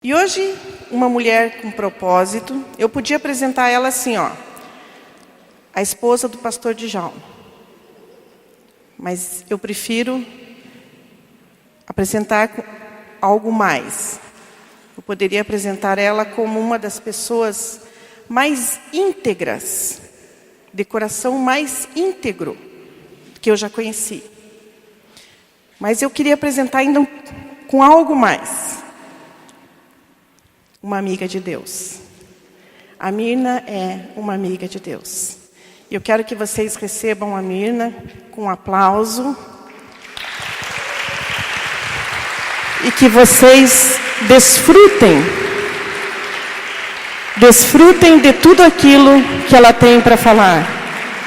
E hoje, uma mulher com propósito, eu podia apresentar ela assim, ó, a esposa do pastor Djalma. Mas eu prefiro apresentar algo mais. Eu poderia apresentar ela como uma das pessoas mais íntegras, de coração mais íntegro que eu já conheci. Mas eu queria apresentar ainda com algo mais. Uma amiga de Deus. A Mirna é uma amiga de Deus. Eu quero que vocês recebam a Mirna com um aplauso. E que vocês desfrutem de tudo aquilo que ela tem para falar.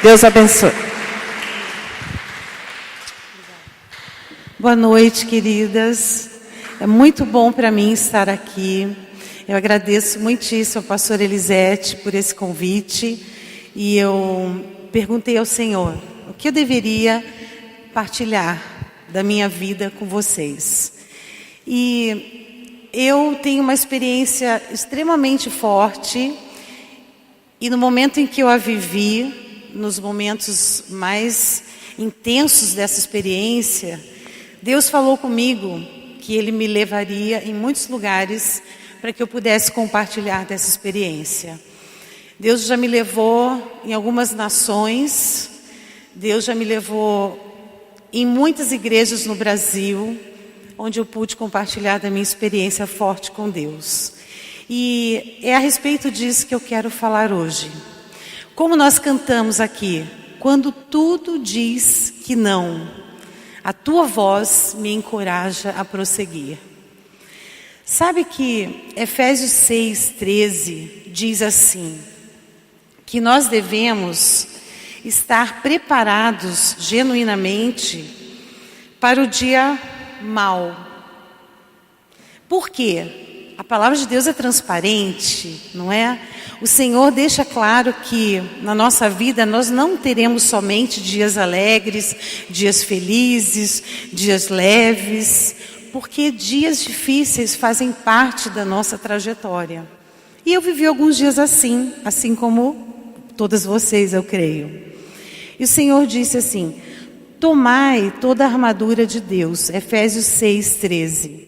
Deus abençoe. Boa noite, queridas. É muito bom para mim estar aqui. Eu agradeço muitíssimo ao pastor Elisete por esse convite. E eu perguntei ao Senhor o que eu deveria partilhar da minha vida com vocês. E eu tenho uma experiência extremamente forte. E no momento em que eu a vivi, nos momentos mais intensos dessa experiência, Deus falou comigo que Ele me levaria em muitos lugares para que eu pudesse compartilhar dessa experiência. Deus já me levou em algumas nações, Deus já me levou em muitas igrejas no Brasil, onde eu pude compartilhar da minha experiência forte com Deus. E é a respeito disso que eu quero falar hoje. Como nós cantamos aqui, quando tudo diz que não, a tua voz me encoraja a prosseguir. Sabe que Efésios 6:13 diz assim, que nós devemos estar preparados genuinamente para o dia mau. Por quê? A palavra de Deus é transparente, não é? O Senhor deixa claro que na nossa vida nós não teremos somente dias alegres, dias felizes, dias leves, porque dias difíceis fazem parte da nossa trajetória. E eu vivi alguns dias assim como todas vocês, eu creio. E o Senhor disse assim, tomai toda a armadura de Deus, Efésios 6:13,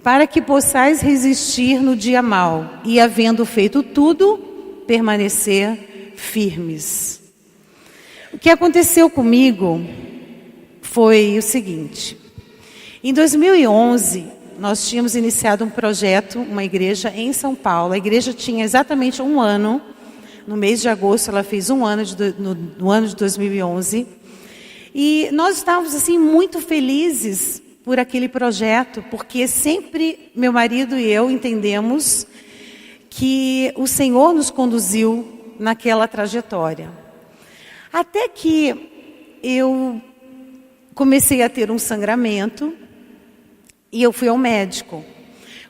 para que possais resistir no dia mau e, havendo feito tudo, permanecer firmes. O que aconteceu comigo foi o seguinte. Em 2011, nós tínhamos iniciado um projeto, uma igreja em São Paulo. A igreja tinha exatamente um ano. No mês de agosto, ela fez um ano no ano de 2011. E nós estávamos assim muito felizes por aquele projeto, porque sempre meu marido e eu entendemos que o Senhor nos conduziu naquela trajetória. Até que eu comecei a ter um sangramento e eu fui ao médico.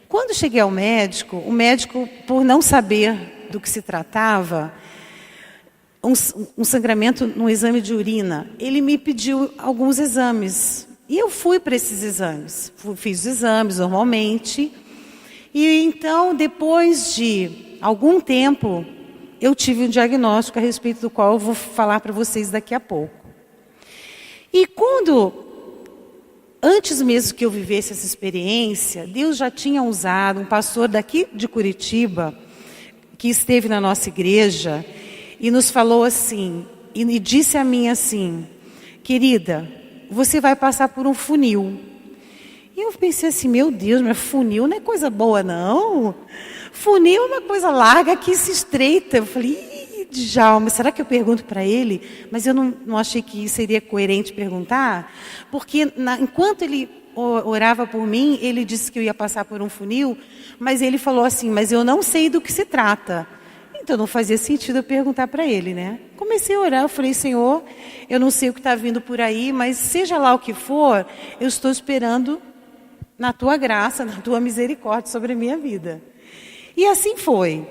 Quando cheguei ao médico, o médico, por não saber do que se tratava, um sangramento no exame de urina, ele me pediu alguns exames. E eu fui para esses exames. Fiz os exames normalmente. E então, depois de algum tempo, eu tive um diagnóstico a respeito do qual eu vou falar para vocês daqui a pouco. E antes mesmo que eu vivesse essa experiência, Deus já tinha usado um pastor daqui de Curitiba, que esteve na nossa igreja, e nos falou assim, e disse a mim assim, querida, você vai passar por um funil. E eu pensei assim, meu Deus, mas funil não é coisa boa não. Funil é uma coisa larga que se estreita. Eu falei, Djalma, será que eu pergunto para ele? Mas eu não achei que seria coerente perguntar, porque enquanto ele orava por mim, ele disse que eu ia passar por um funil, mas ele falou assim, mas eu não sei do que se trata. Então não fazia sentido eu perguntar para ele, né? Comecei a orar, eu falei, Senhor, eu não sei o que está vindo por aí, mas seja lá o que for, eu estou esperando na tua graça, na tua misericórdia sobre a minha vida. E assim foi.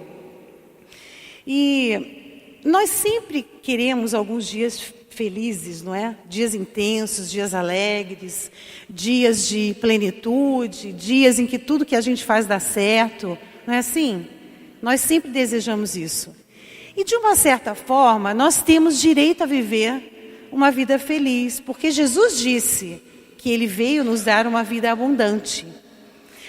E nós sempre queremos alguns dias felizes, não é? Dias intensos, dias alegres, dias de plenitude, dias em que tudo que a gente faz dá certo, não é assim? Nós sempre desejamos isso. E de uma certa forma, nós temos direito a viver uma vida feliz, porque Jesus disse que Ele veio nos dar uma vida abundante.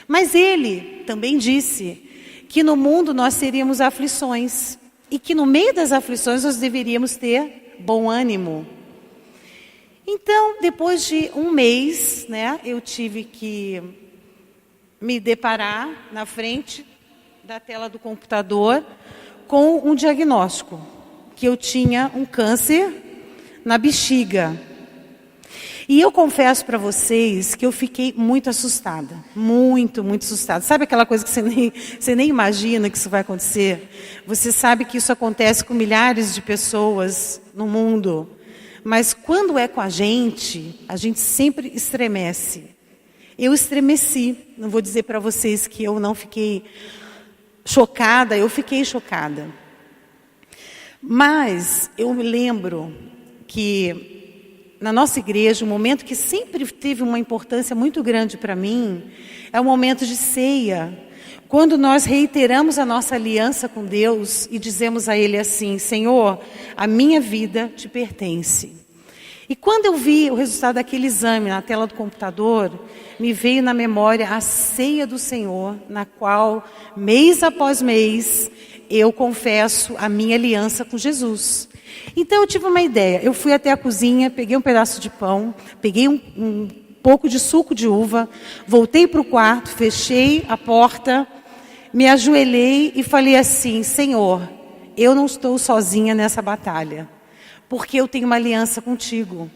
Mas Ele também disse que no mundo nós teríamos aflições e que no meio das aflições nós deveríamos ter bom ânimo. Então, depois de um mês, né, eu tive que me deparar na frente da tela do computador com um diagnóstico, que eu tinha um câncer na bexiga. E eu confesso para vocês que eu fiquei muito assustada, muito, muito assustada. Sabe aquela coisa que você nem imagina que isso vai acontecer? Você sabe que isso acontece com milhares de pessoas no mundo. Mas quando é com a gente sempre estremece. Eu estremeci. Não vou dizer para vocês que eu não fiquei chocada, eu fiquei chocada. Mas eu me lembro que na nossa igreja, um momento que sempre teve uma importância muito grande para mim, é o momento de ceia. Quando nós reiteramos a nossa aliança com Deus e dizemos a Ele assim: Senhor, a minha vida te pertence. E quando eu vi o resultado daquele exame na tela do computador, me veio na memória a ceia do Senhor, na qual, mês após mês, eu confesso a minha aliança com Jesus. Então eu tive uma ideia, eu fui até a cozinha, peguei um pedaço de pão, peguei um pouco de suco de uva, voltei para o quarto, fechei a porta, me ajoelhei e falei assim: Senhor, eu não estou sozinha nessa batalha, porque eu tenho uma aliança contigo.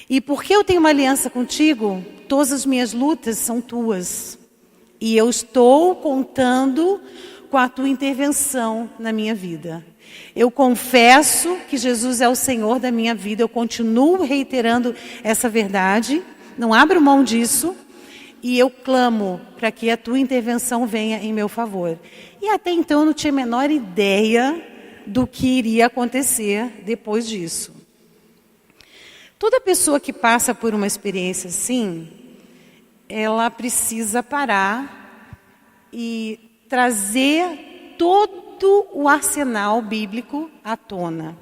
E porque eu tenho uma aliança contigo, todas as minhas lutas são tuas. E eu estou contando com a tua intervenção na minha vida. Eu confesso que Jesus é o Senhor da minha vida, eu continuo reiterando essa verdade, não abro mão disso, e eu clamo para que a tua intervenção venha em meu favor. E até então eu não tinha a menor ideia do que iria acontecer depois disso. Toda pessoa que passa por uma experiência assim, ela precisa parar e trazer todo o arsenal bíblico à tona.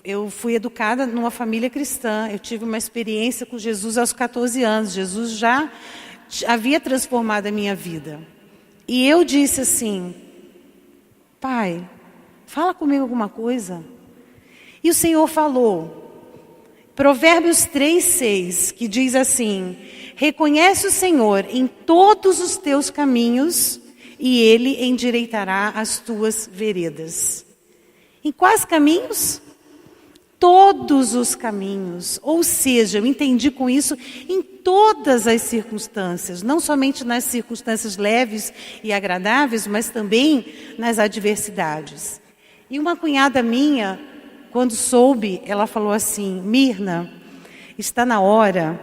Eu fui educada numa família cristã, eu tive uma experiência com Jesus aos 14 anos, Jesus já havia transformado a minha vida. E eu disse assim: Pai, fala comigo alguma coisa. E o Senhor falou, Provérbios 3:6, que diz assim: reconhece o Senhor em todos os teus caminhos e Ele endireitará as tuas veredas. Em quais caminhos? Todos os caminhos. Ou seja, eu entendi com isso em todas as circunstâncias, não somente nas circunstâncias leves e agradáveis, mas também nas adversidades. E uma cunhada minha, quando soube, ela falou assim: Mirna, está na hora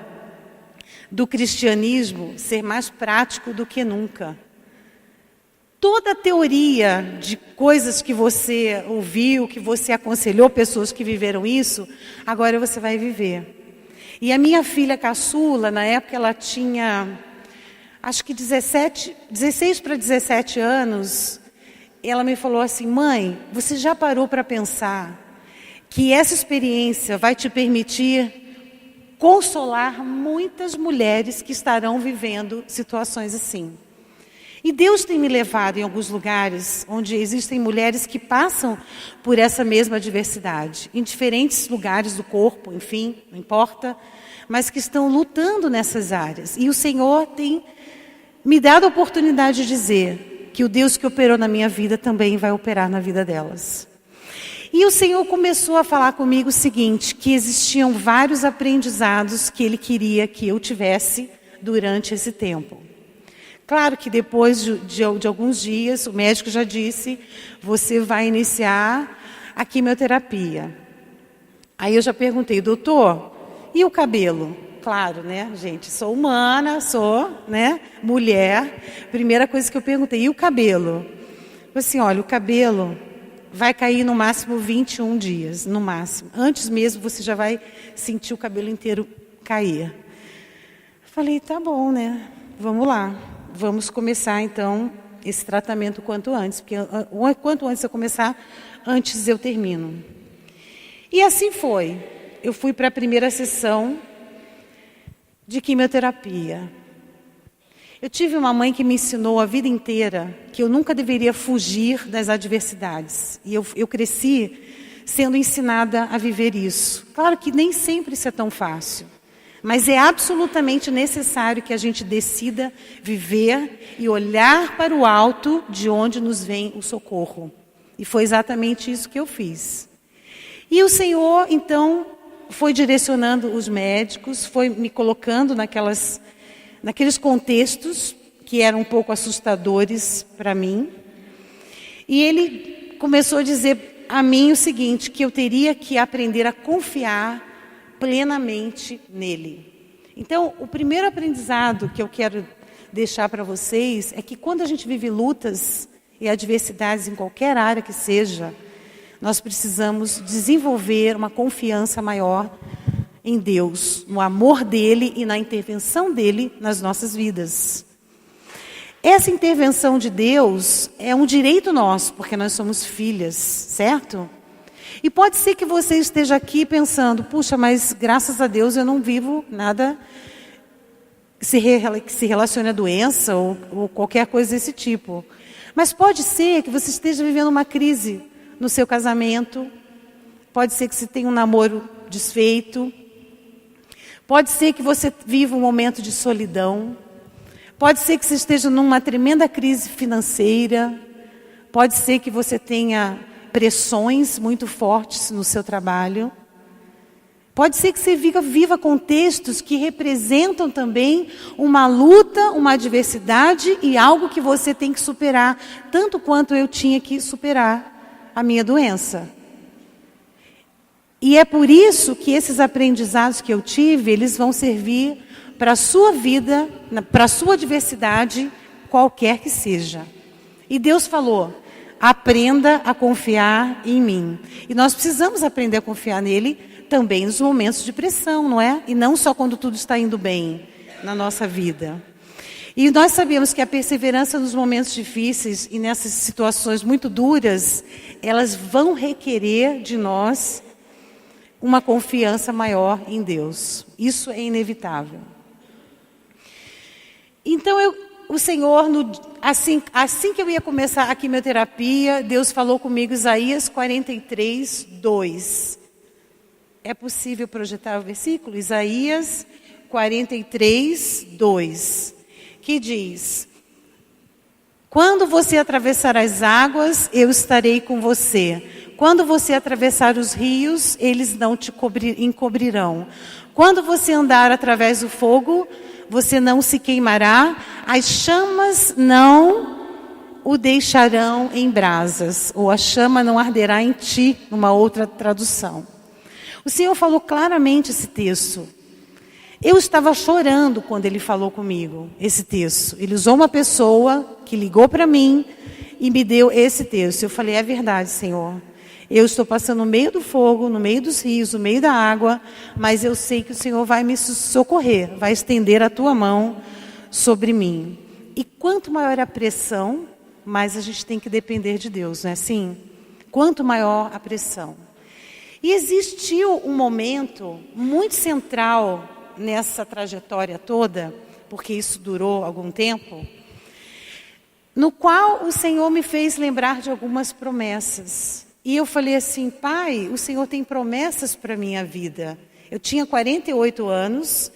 do cristianismo ser mais prático do que nunca. Toda a teoria de coisas que você ouviu, que você aconselhou pessoas que viveram isso, agora você vai viver. E a minha filha caçula, na época ela tinha, acho que 16 para 17 anos, ela me falou assim: mãe, você já parou para pensar que essa experiência vai te permitir consolar muitas mulheres que estarão vivendo situações assim? E Deus tem me levado em alguns lugares onde existem mulheres que passam por essa mesma adversidade, em diferentes lugares do corpo, enfim, não importa, mas que estão lutando nessas áreas. E o Senhor tem me dado a oportunidade de dizer que o Deus que operou na minha vida também vai operar na vida delas. E o Senhor começou a falar comigo o seguinte, que existiam vários aprendizados que Ele queria que eu tivesse durante esse tempo. Claro que depois de alguns dias, o médico já disse, você vai iniciar a quimioterapia. Aí eu já perguntei, doutor, e o cabelo? Claro, né, gente, sou humana, sou, né, mulher. Primeira coisa que eu perguntei, e o cabelo? Eu falei assim, olha, o cabelo vai cair no máximo 21 dias, no máximo. Antes mesmo você já vai sentir o cabelo inteiro cair. Falei, tá bom, né? Vamos lá. Vamos começar, então, esse tratamento quanto antes. Porque quanto antes eu começar, antes eu termino. E assim foi. Eu fui para a primeira sessão de quimioterapia. Eu tive uma mãe que me ensinou a vida inteira que eu nunca deveria fugir das adversidades. E eu cresci sendo ensinada a viver isso. Claro que nem sempre isso é tão fácil. Mas é absolutamente necessário que a gente decida viver e olhar para o alto de onde nos vem o socorro. E foi exatamente isso que eu fiz. E o Senhor, então, foi direcionando os médicos, foi me colocando naqueles contextos que eram um pouco assustadores para mim. E Ele começou a dizer a mim o seguinte, que eu teria que aprender a confiar plenamente nele. Então, o primeiro aprendizado que eu quero deixar para vocês é que quando a gente vive lutas e adversidades em qualquer área que seja, nós precisamos desenvolver uma confiança maior em Deus, no amor dele e na intervenção dele nas nossas vidas. Essa intervenção de Deus é um direito nosso, porque nós somos filhas, certo? E pode ser que você esteja aqui pensando, puxa, mas graças a Deus eu não vivo nada que se relacione à doença ou qualquer coisa desse tipo. Mas pode ser que você esteja vivendo uma crise no seu casamento, pode ser que você tenha um namoro desfeito, pode ser que você viva um momento de solidão, pode ser que você esteja numa tremenda crise financeira, pode ser que você tenha pressões muito fortes no seu trabalho. Pode ser que você viva contextos que representam também uma luta, uma adversidade e algo que você tem que superar, tanto quanto eu tinha que superar a minha doença. E é por isso que esses aprendizados que eu tive, eles vão servir para a sua vida, para a sua adversidade, qualquer que seja. E Deus falou, aprenda a confiar em mim. E nós precisamos aprender a confiar nele também nos momentos de pressão, não é? E não só quando tudo está indo bem na nossa vida. E nós sabemos que a perseverança nos momentos difíceis e nessas situações muito duras, elas vão requerer de nós uma confiança maior em Deus. Isso é inevitável. Então, o Senhor, assim que eu ia começar a quimioterapia, Deus falou comigo, Isaías 43, 2. É possível projetar o versículo? Isaías 43, 2. Que diz, quando você atravessar as águas, eu estarei com você. Quando você atravessar os rios, eles não te encobrirão. Quando você andar através do fogo, você não se queimará, as chamas não o deixarão em brasas, ou a chama não arderá em ti, numa outra tradução. O Senhor falou claramente esse texto. Eu estava chorando quando Ele falou comigo, esse texto. Ele usou uma pessoa que ligou para mim e me deu esse texto. Eu falei, é verdade, Senhor. Eu estou passando no meio do fogo, no meio dos rios, no meio da água, mas eu sei que o Senhor vai me socorrer, vai estender a tua mão sobre mim. E quanto maior a pressão, mais a gente tem que depender de Deus, não é assim? Quanto maior a pressão. E existiu um momento muito central nessa trajetória toda, porque isso durou algum tempo, no qual o Senhor me fez lembrar de algumas promessas. E eu falei assim, Pai, o Senhor tem promessas para a minha vida. Eu tinha 48 anos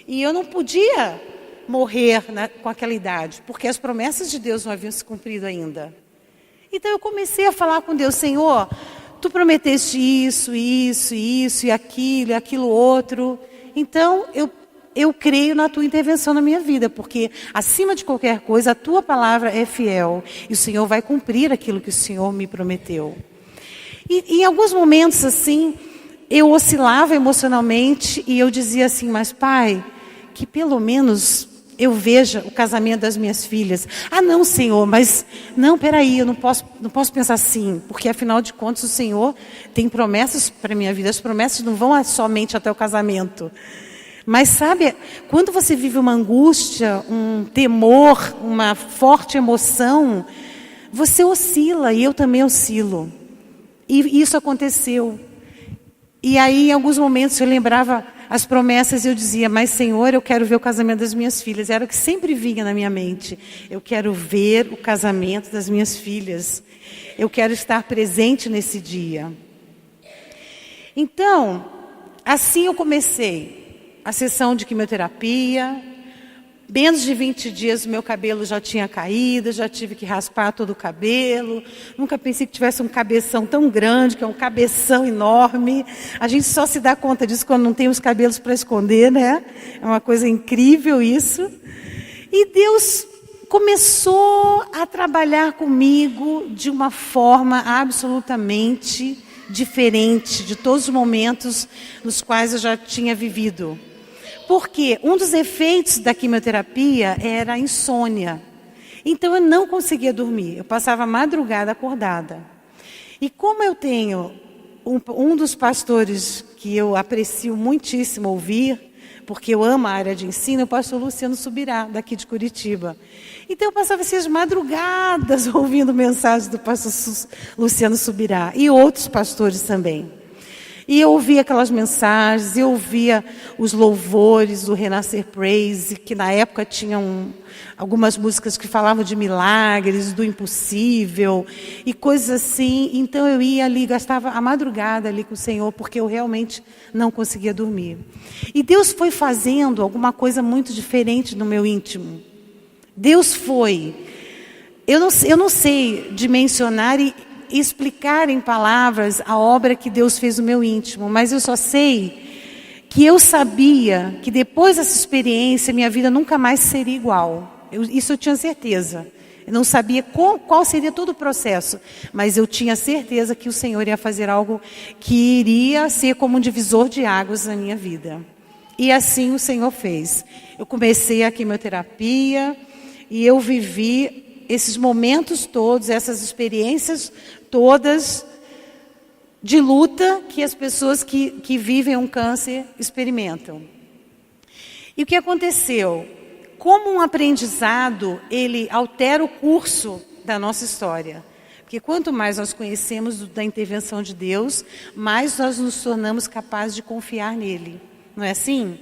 e eu não podia morrer com aquela idade, porque as promessas de Deus não haviam se cumprido ainda. Então eu comecei a falar com Deus, Senhor, Tu prometeste isso e aquilo outro. Então eu creio na Tua intervenção na minha vida, porque acima de qualquer coisa a Tua palavra é fiel e o Senhor vai cumprir aquilo que o Senhor me prometeu. E em alguns momentos assim, eu oscilava emocionalmente e eu dizia assim, mas Pai, que pelo menos eu veja o casamento das minhas filhas. Ah, não, Senhor, mas não, peraí, eu não posso pensar assim, porque afinal de contas o Senhor tem promessas para a minha vida. As promessas não vão somente até o casamento. Mas sabe, quando você vive uma angústia, um temor, uma forte emoção, você oscila, e eu também oscilo. E isso aconteceu. E aí, em alguns momentos, eu lembrava as promessas e eu dizia, mas Senhor, eu quero ver o casamento das minhas filhas. Era o que sempre vinha na minha mente. Eu quero ver o casamento das minhas filhas. Eu quero estar presente nesse dia. Então, assim eu comecei a sessão de quimioterapia. Menos de 20 dias o meu cabelo já tinha caído, já tive que raspar todo o cabelo. Nunca pensei que tivesse um cabeção tão grande, que é um cabeção enorme. A gente só se dá conta disso quando não tem os cabelos para esconder, né? É uma coisa incrível isso. E Deus começou a trabalhar comigo de uma forma absolutamente diferente de todos os momentos nos quais eu já tinha vivido. Porque um dos efeitos da quimioterapia era a insônia. Então eu não conseguia dormir, eu passava a madrugada acordada. E como eu tenho um dos pastores que eu aprecio muitíssimo ouvir, porque eu amo a área de ensino, é o pastor Luciano Subirá, daqui de Curitiba. Então eu passava essas madrugadas ouvindo mensagens do pastor Luciano Subirá e outros pastores também. E eu ouvia aquelas mensagens, eu ouvia os louvores do Renascer Praise, que na época tinham algumas músicas que falavam de milagres, do impossível e coisas assim. Então eu ia ali, gastava a madrugada ali com o Senhor, porque eu realmente não conseguia dormir. E Deus foi fazendo alguma coisa muito diferente no meu íntimo. Deus foi. Eu não sei dimensionar e explicar em palavras a obra que Deus fez no meu íntimo, mas eu só sei que eu sabia que depois dessa experiência minha vida nunca mais seria igual. Isso eu tinha certeza. Eu não sabia qual seria todo o processo, mas eu tinha certeza que o Senhor ia fazer algo que iria ser como um divisor de águas na minha vida. E assim o Senhor fez. Eu comecei a quimioterapia e eu vivi esses momentos todos, essas experiências todas de luta que as pessoas que vivem um câncer experimentam. E o que aconteceu? Como um aprendizado, ele altera o curso da nossa história. Porque quanto mais nós conhecemos da intervenção de Deus, mais nós nos tornamos capazes de confiar nele. Não é assim?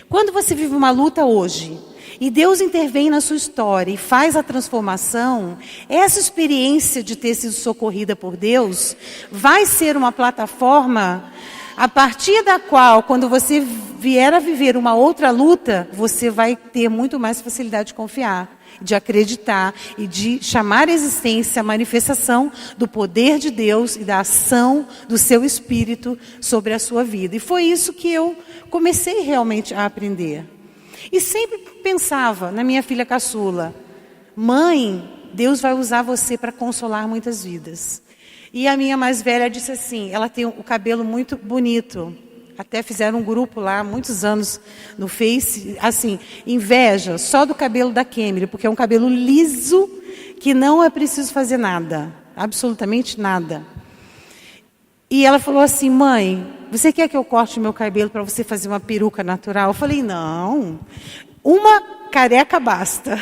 Quando você vive uma luta hoje, e Deus intervém na sua história e faz a transformação, essa experiência de ter sido socorrida por Deus vai ser uma plataforma a partir da qual, quando você vier a viver uma outra luta, você vai ter muito mais facilidade de confiar, de acreditar e de chamar à existência a manifestação do poder de Deus e da ação do seu Espírito sobre a sua vida. E foi isso que eu comecei realmente a aprender. E sempre pensava na minha filha caçula, mãe, Deus vai usar você para consolar muitas vidas. E a minha mais velha disse assim, ela tem o cabelo muito bonito, até fizeram um grupo lá, muitos anos no Face, assim, inveja só do cabelo da Kemily, porque é um cabelo liso, que não é preciso fazer nada, absolutamente nada. E ela falou assim, mãe, você quer que eu corte o meu cabelo para você fazer uma peruca natural? Eu falei, não, uma careca basta.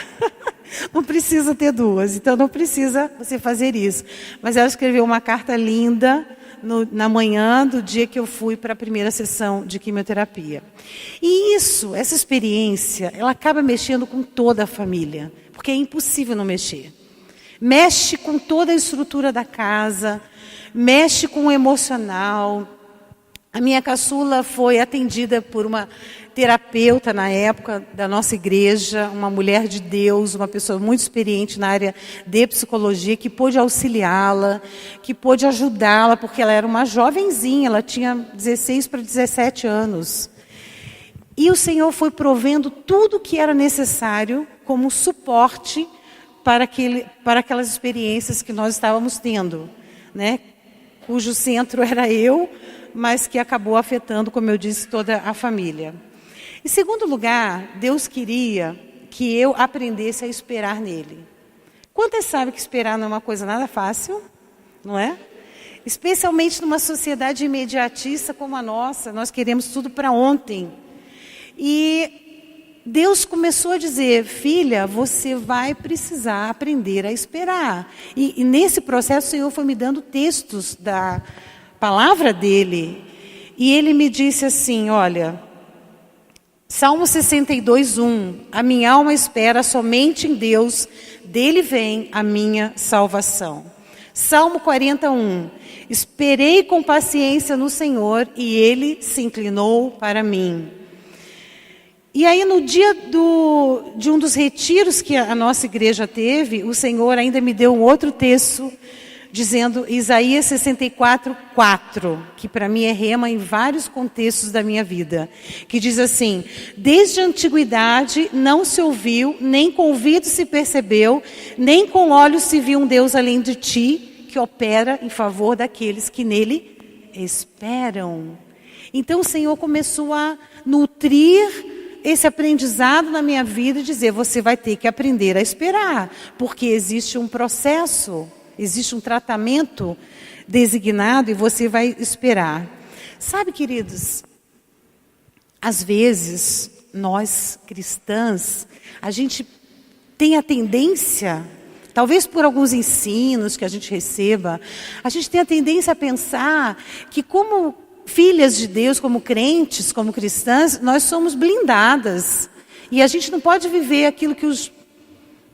Não precisa ter duas, então não precisa você fazer isso. Mas ela escreveu uma carta linda na manhã do dia que eu fui para a primeira sessão de quimioterapia. E essa experiência, ela acaba mexendo com toda a família, porque é impossível não mexer. Mexe com toda a estrutura da casa, mexe com o emocional. A minha caçula foi atendida por uma terapeuta na época da nossa igreja, uma mulher de Deus, uma pessoa muito experiente na área de psicologia, que pôde auxiliá-la, que pôde ajudá-la, porque ela era uma jovenzinha, ela tinha 16 para 17 anos. E o Senhor foi provendo tudo o que era necessário como suporte para aquelas experiências que nós estávamos tendo, né? Cujo centro era eu, mas que acabou afetando, como eu disse, toda a família. Em segundo lugar, Deus queria que eu aprendesse a esperar nele. Quantas sabem que esperar não é uma coisa nada fácil, não é? Especialmente numa sociedade imediatista como a nossa, nós queremos tudo para ontem. E Deus começou a dizer, filha, você vai precisar aprender a esperar. E nesse processo o Senhor foi me dando textos da palavra dele. E ele me disse assim, olha, Salmo 62:1, a minha alma espera somente em Deus, dele vem a minha salvação. Salmo 40:1, esperei com paciência no Senhor e ele se inclinou para mim. E aí no dia de um dos retiros que a nossa igreja teve, o Senhor ainda me deu um outro texto, dizendo Isaías 64:4, que para mim é rema em vários contextos da minha vida, que diz assim, desde a antiguidade não se ouviu, nem com ouvido se percebeu, nem com olhos se viu um Deus além de ti, que opera em favor daqueles que nele esperam. Então o Senhor começou a nutrir esse aprendizado na minha vida e dizer, você vai ter que aprender a esperar, porque existe um processo, existe um tratamento designado e você vai esperar. Sabe, queridos, às vezes, nós cristãs, a gente tem a tendência, talvez por alguns ensinos que a gente receba, a gente tem a tendência a pensar que como filhas de Deus, como crentes, como cristãs, nós somos blindadas. E a gente não pode viver aquilo que os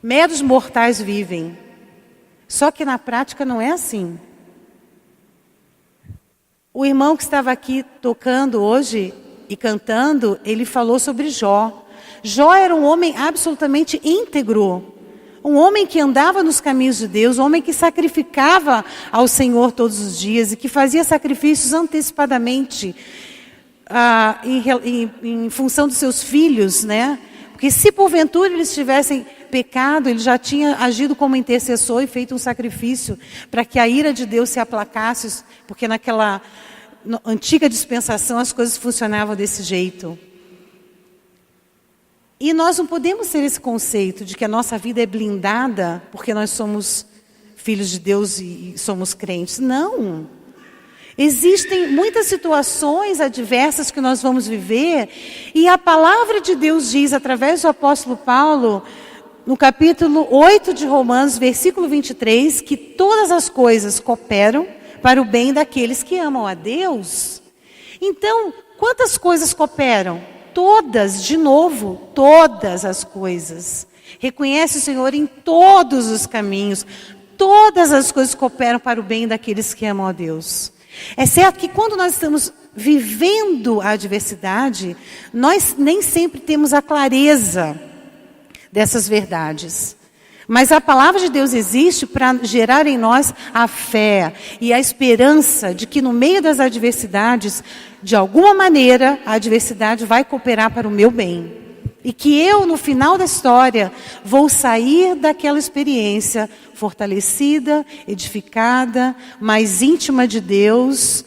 meros mortais vivem. Só que na prática não é assim. O irmão que estava aqui tocando hoje e cantando, ele falou sobre Jó. Jó era um homem absolutamente íntegro. Um homem que andava nos caminhos de Deus, um homem que sacrificava ao Senhor todos os dias e que fazia sacrifícios antecipadamente em função dos seus filhos, né? Porque se porventura eles tivessem pecado, ele já tinha agido como intercessor e feito um sacrifício para que a ira de Deus se aplacasse, porque naquela antiga dispensação as coisas funcionavam desse jeito. E nós não podemos ter esse conceito de que a nossa vida é blindada porque nós somos filhos de Deus e somos crentes. Não. Existem muitas situações adversas que nós vamos viver e a palavra de Deus diz, através do apóstolo Paulo, no capítulo 8 de Romanos, versículo 23, que todas as coisas cooperam para o bem daqueles que amam a Deus. Então, quantas coisas cooperam? Todas, de novo, todas as coisas. Reconhece o Senhor em todos os caminhos. Todas as coisas cooperam para o bem daqueles que amam a Deus. É certo que quando nós estamos vivendo a adversidade, nós nem sempre temos a clareza dessas verdades. Mas a palavra de Deus existe para gerar em nós a fé e a esperança de que no meio das adversidades, de alguma maneira, a adversidade vai cooperar para o meu bem. E que eu, no final da história, vou sair daquela experiência fortalecida, edificada, mais íntima de Deus,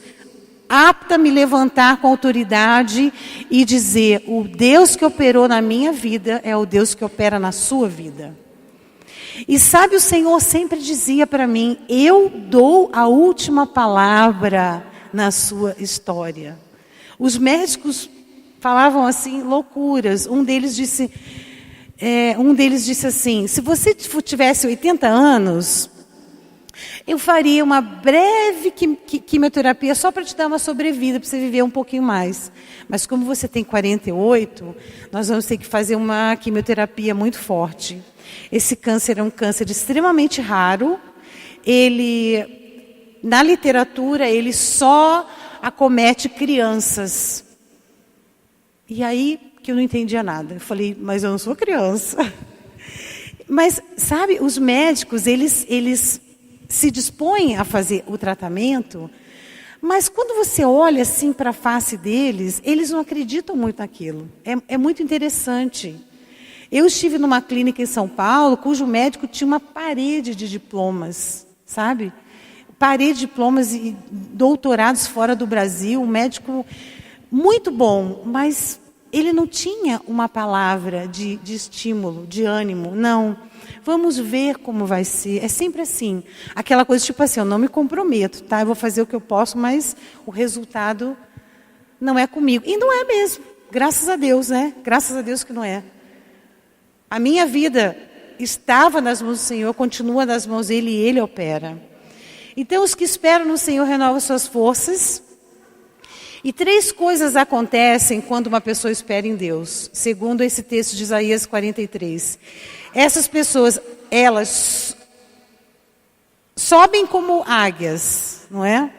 apta a me levantar com autoridade e dizer, o Deus que operou na minha vida é o Deus que opera na sua vida. E sabe, o Senhor sempre dizia para mim, eu dou a última palavra na sua história. Os médicos falavam assim, loucuras. Um deles disse assim, se você tivesse 80 anos, eu faria uma breve quimioterapia só para te dar uma sobrevida, para você viver um pouquinho mais. Mas como você tem 48, nós vamos ter que fazer uma quimioterapia muito forte. Esse câncer é um câncer extremamente raro. Ele, na literatura, ele só acomete crianças. E aí que eu não entendia nada. Eu falei, mas eu não sou criança. Mas, sabe, os médicos, eles se dispõem a fazer o tratamento, mas quando você olha assim para a face deles, eles não acreditam muito naquilo. É muito interessante. Eu estive numa clínica em São Paulo, cujo médico tinha uma parede de diplomas, sabe? Parede de diplomas e doutorados fora do Brasil, um médico muito bom, mas ele não tinha uma palavra de estímulo, de ânimo, não. Vamos ver como vai ser. É sempre assim. Aquela coisa tipo assim, eu não me comprometo, tá? Eu vou fazer o que eu posso, mas o resultado não é comigo. E não é mesmo. Graças a Deus, né? Graças a Deus que não é. A minha vida estava nas mãos do Senhor, continua nas mãos dele e ele opera. Então, os que esperam no Senhor renovam suas forças. E 3 coisas acontecem quando uma pessoa espera em Deus, segundo esse texto de Isaías 43. Essas pessoas, elas sobem como águias, não é?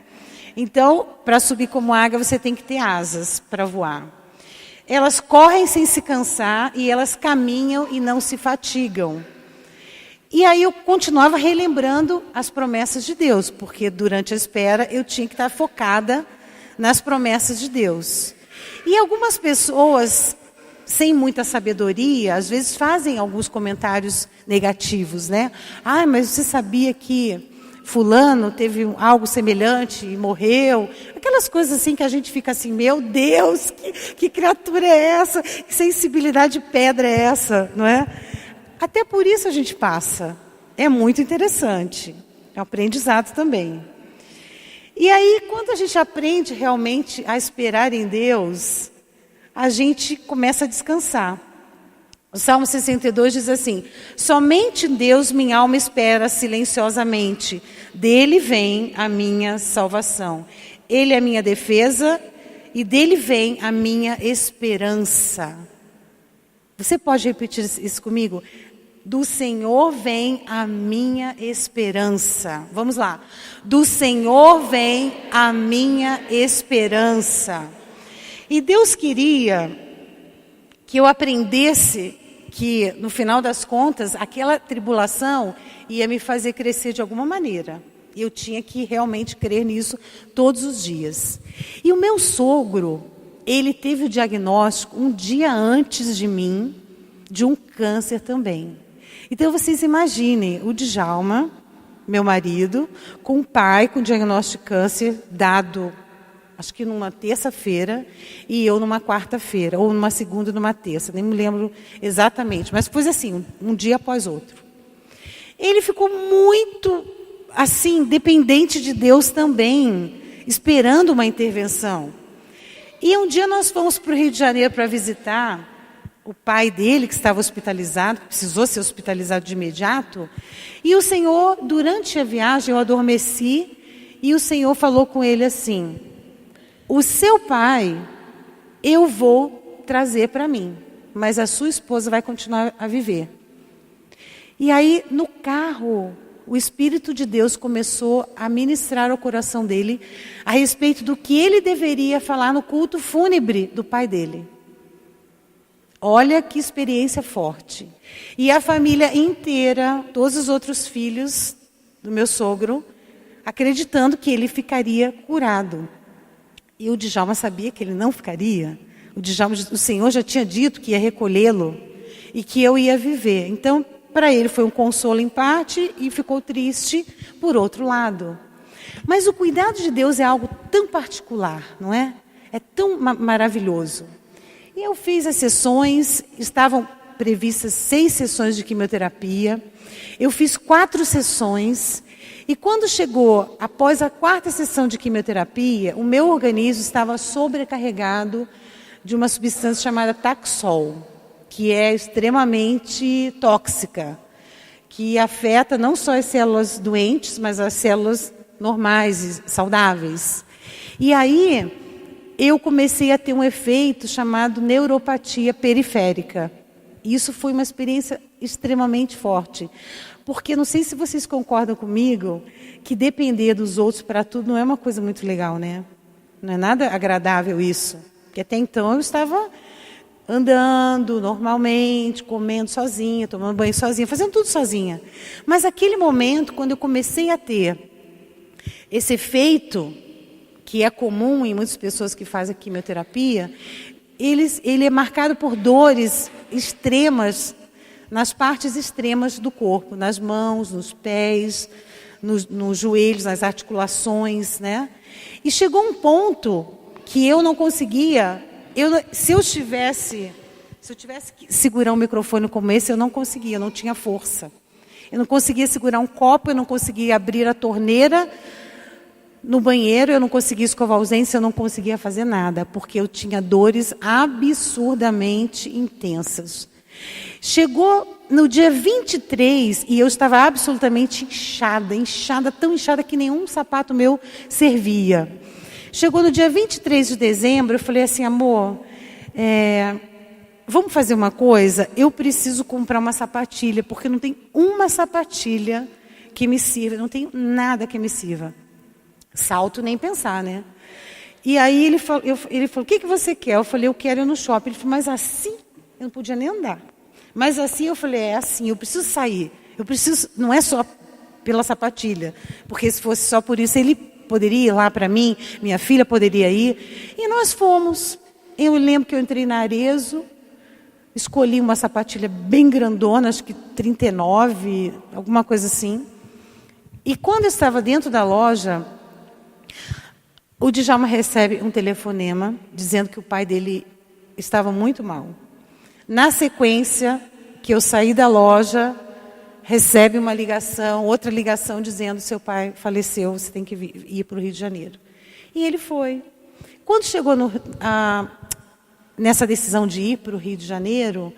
Então, para subir como águia, você tem que ter asas para voar. Elas correm sem se cansar e elas caminham e não se fatigam. E aí eu continuava relembrando as promessas de Deus, porque durante a espera eu tinha que estar focada nas promessas de Deus. E algumas pessoas, sem muita sabedoria, às vezes fazem alguns comentários negativos, né? Ah, mas você sabia que fulano teve algo semelhante e morreu? Aquelas coisas assim que a gente fica assim, meu Deus, que criatura é essa? Que sensibilidade de pedra é essa, não é? Até por isso a gente passa. É muito interessante. É um aprendizado também. E aí, quando a gente aprende realmente a esperar em Deus, a gente começa a descansar. O Salmo 62 diz assim: somente em Deus minha alma espera silenciosamente. Dele vem a minha salvação. Ele é a minha defesa e dele vem a minha esperança. Você pode repetir isso comigo? Do Senhor vem a minha esperança. Vamos lá. Do Senhor vem a minha esperança. E Deus queria que eu aprendesse que, no final das contas, aquela tribulação ia me fazer crescer de alguma maneira. E eu tinha que realmente crer nisso todos os dias. E o meu sogro, ele teve o diagnóstico um dia antes de mim, de um câncer também. Então, vocês imaginem o Djalma, meu marido, com um pai com diagnóstico de câncer dado, acho que numa terça-feira, e eu numa quarta-feira, ou numa segunda e numa terça, nem me lembro exatamente, mas foi assim, um dia após outro. Ele ficou muito, assim, dependente de Deus também, esperando uma intervenção. E um dia nós fomos para o Rio de Janeiro para visitar o pai dele, que estava hospitalizado, precisou ser hospitalizado de imediato. E o Senhor, durante a viagem, eu adormeci, e o Senhor falou com ele assim: o seu pai, eu vou trazer para mim, mas a sua esposa vai continuar a viver. E aí, no carro, o Espírito de Deus começou a ministrar ao coração dele a respeito do que ele deveria falar no culto fúnebre do pai dele. Olha que experiência forte. E a família inteira, todos os outros filhos do meu sogro, acreditando que ele ficaria curado. E o Djalma sabia que ele não ficaria. O Senhor já tinha dito que ia recolhê-lo e que eu ia viver. Então, para ele foi um consolo em parte e ficou triste por outro lado. Mas o cuidado de Deus é algo tão particular, não é? É tão maravilhoso. E eu fiz as sessões, estavam previstas 6 sessões de quimioterapia. Eu fiz 4 sessões. E quando chegou, após a 4ª sessão de quimioterapia, o meu organismo estava sobrecarregado de uma substância chamada Taxol, que é extremamente tóxica, que afeta não só as células doentes, mas as células normais e saudáveis. E aí eu comecei a ter um efeito chamado neuropatia periférica. Isso foi uma experiência extremamente forte. Porque não sei se vocês concordam comigo que depender dos outros para tudo não é uma coisa muito legal, né? Não é nada agradável isso. Porque até então eu estava andando normalmente, comendo sozinha, tomando banho sozinha, fazendo tudo sozinha. Mas aquele momento, quando eu comecei a ter esse efeito, que é comum em muitas pessoas que fazem quimioterapia, ele é marcado por dores extremas, nas partes extremas do corpo, nas mãos, nos pés, nos joelhos, nas articulações, né? E chegou um ponto que eu não conseguia se eu tivesse que segurar um microfone como esse, eu não conseguia, eu não tinha força. Eu não conseguia segurar um copo, eu não conseguia abrir a torneira no banheiro, eu não conseguia escovar os dentes, eu não conseguia fazer nada, porque eu tinha dores absurdamente intensas. Chegou no dia 23 e eu estava absolutamente inchada, tão inchada que nenhum sapato meu servia. Chegou no dia 23 de dezembro, eu falei assim, amor, vamos fazer uma coisa? Eu preciso comprar uma sapatilha, porque não tem uma sapatilha que me sirva, não tem nada que me sirva. Salto nem pensar, né? E aí ele falou, o que você quer? Eu falei, eu quero ir no shopping. Ele falou, mas assim? Eu não podia nem andar. Mas assim, eu falei, é assim, eu preciso sair. Não é só pela sapatilha. Porque se fosse só por isso, ele poderia ir lá para mim, minha filha poderia ir. E nós fomos. Eu lembro que eu entrei na Arezzo, escolhi uma sapatilha bem grandona, acho que 39, alguma coisa assim. E quando eu estava dentro da loja, o Djalma recebe um telefonema dizendo que o pai dele estava muito mal. Na sequência, que eu saí da loja, recebe uma ligação, outra ligação dizendo seu pai faleceu, você tem que ir para o Rio de Janeiro. E ele foi. Quando chegou nessa decisão de ir para o Rio de Janeiro,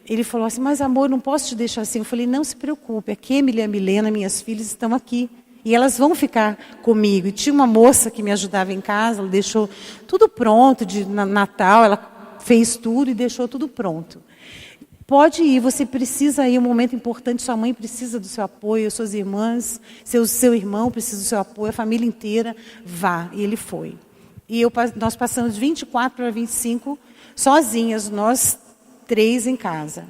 ele falou assim, mas amor, não posso te deixar assim. Eu falei, não se preocupe, a Kemily e a Milena, minhas filhas, estão aqui. E elas vão ficar comigo. E tinha uma moça que me ajudava em casa, ela deixou tudo pronto, de Natal, ela fez tudo e deixou tudo pronto. Pode ir, você precisa ir, um momento importante, sua mãe precisa do seu apoio, suas irmãs, seu irmão precisa do seu apoio, a família inteira, vá. E ele foi. E nós passamos de 24 para 25 sozinhas, nós 3 em casa.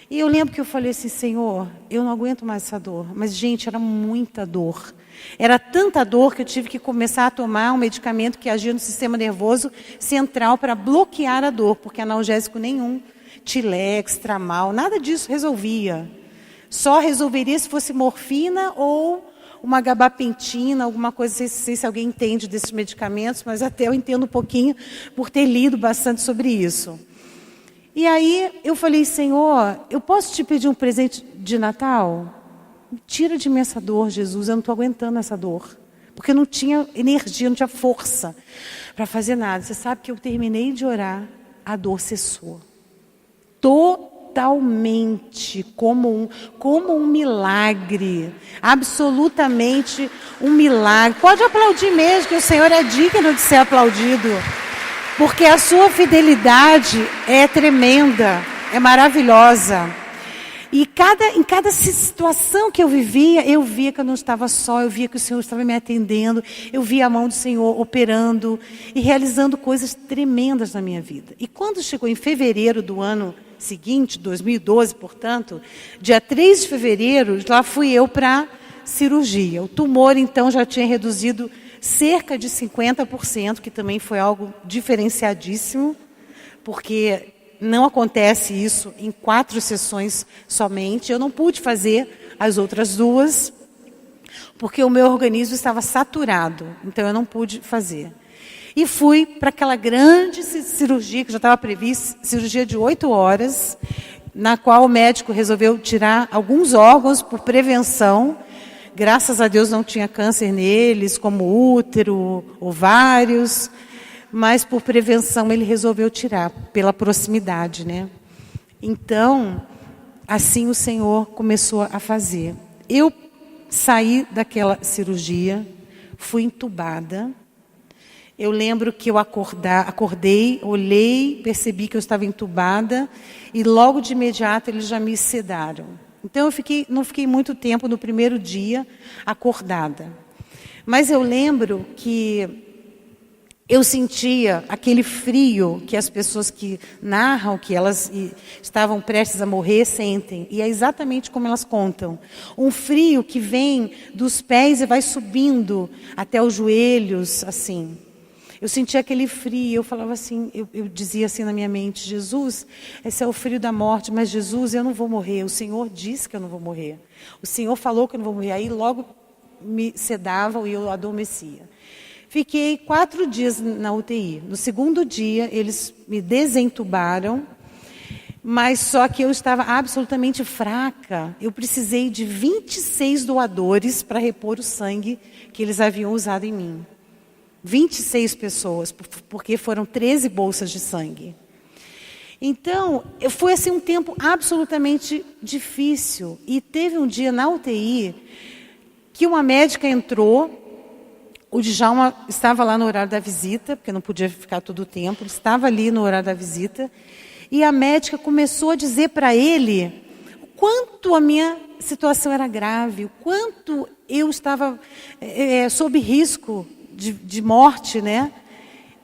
E eu lembro que eu falei assim, Senhor, eu não aguento mais essa dor. Mas, gente, era muita dor. Era tanta dor que eu tive que começar a tomar um medicamento que agia no sistema nervoso central para bloquear a dor, porque analgésico nenhum, Tilex, Tramal, nada disso resolvia. Só resolveria se fosse morfina ou uma gabapentina, alguma coisa, não sei se alguém entende desses medicamentos, mas até eu entendo um pouquinho por ter lido bastante sobre isso. E aí eu falei, Senhor, eu posso te pedir um presente de Natal? Tira de mim essa dor, Jesus, eu não estou aguentando essa dor. Porque eu não tinha energia, não tinha força para fazer nada. Você sabe que eu terminei de orar, a dor cessou. Totalmente, como um milagre. Absolutamente um milagre. Pode aplaudir mesmo, que o Senhor é digno de ser aplaudido. Porque a sua fidelidade é tremenda, é maravilhosa. E em cada situação que eu vivia que eu não estava só, eu via que o Senhor estava me atendendo, eu via a mão do Senhor operando e realizando coisas tremendas na minha vida. E quando chegou em fevereiro do ano seguinte, 2012, portanto, dia 3 de fevereiro, lá fui eu para cirurgia. O tumor, então, já tinha reduzido cerca de 50%, que também foi algo diferenciadíssimo, porque não acontece isso em 4 sessões somente. Eu não pude fazer as outras 2, porque o meu organismo estava saturado, então eu não pude fazer. E fui para aquela grande cirurgia, que já estava prevista, cirurgia de 8 horas, na qual o médico resolveu tirar alguns órgãos por prevenção. Graças a Deus não tinha câncer neles, como útero, ovários, mas por prevenção ele resolveu tirar, pela proximidade, né? Então, assim o Senhor começou a fazer. Eu saí daquela cirurgia, fui entubada. Eu lembro que eu acordei, olhei, percebi que eu estava entubada e logo de imediato eles já me sedaram. Então, não fiquei muito tempo no primeiro dia acordada. Mas eu lembro que eu sentia aquele frio que as pessoas que narram que elas estavam prestes a morrer sentem. E é exatamente como elas contam. Um frio que vem dos pés e vai subindo até os joelhos, assim. Eu sentia aquele frio, eu falava assim, eu dizia assim na minha mente, Jesus, esse é o frio da morte, mas Jesus, eu não vou morrer. O Senhor disse que eu não vou morrer. O Senhor falou que eu não vou morrer. Aí logo me sedavam e eu adormecia. Fiquei 4 dias na UTI. No segundo dia, eles me desentubaram, mas só que eu estava absolutamente fraca. Eu precisei de 26 doadores para repor o sangue que eles haviam usado em mim. 26 pessoas, porque foram 13 bolsas de sangue. Então, foi assim um tempo absolutamente difícil. E teve um dia na UTI que uma médica entrou. O Djalma estava lá no horário da visita, porque não podia ficar todo o tempo, ele estava ali no horário da visita, e a médica começou a dizer para ele o quanto a minha situação era grave, o quanto eu estava sob risco de morte, né?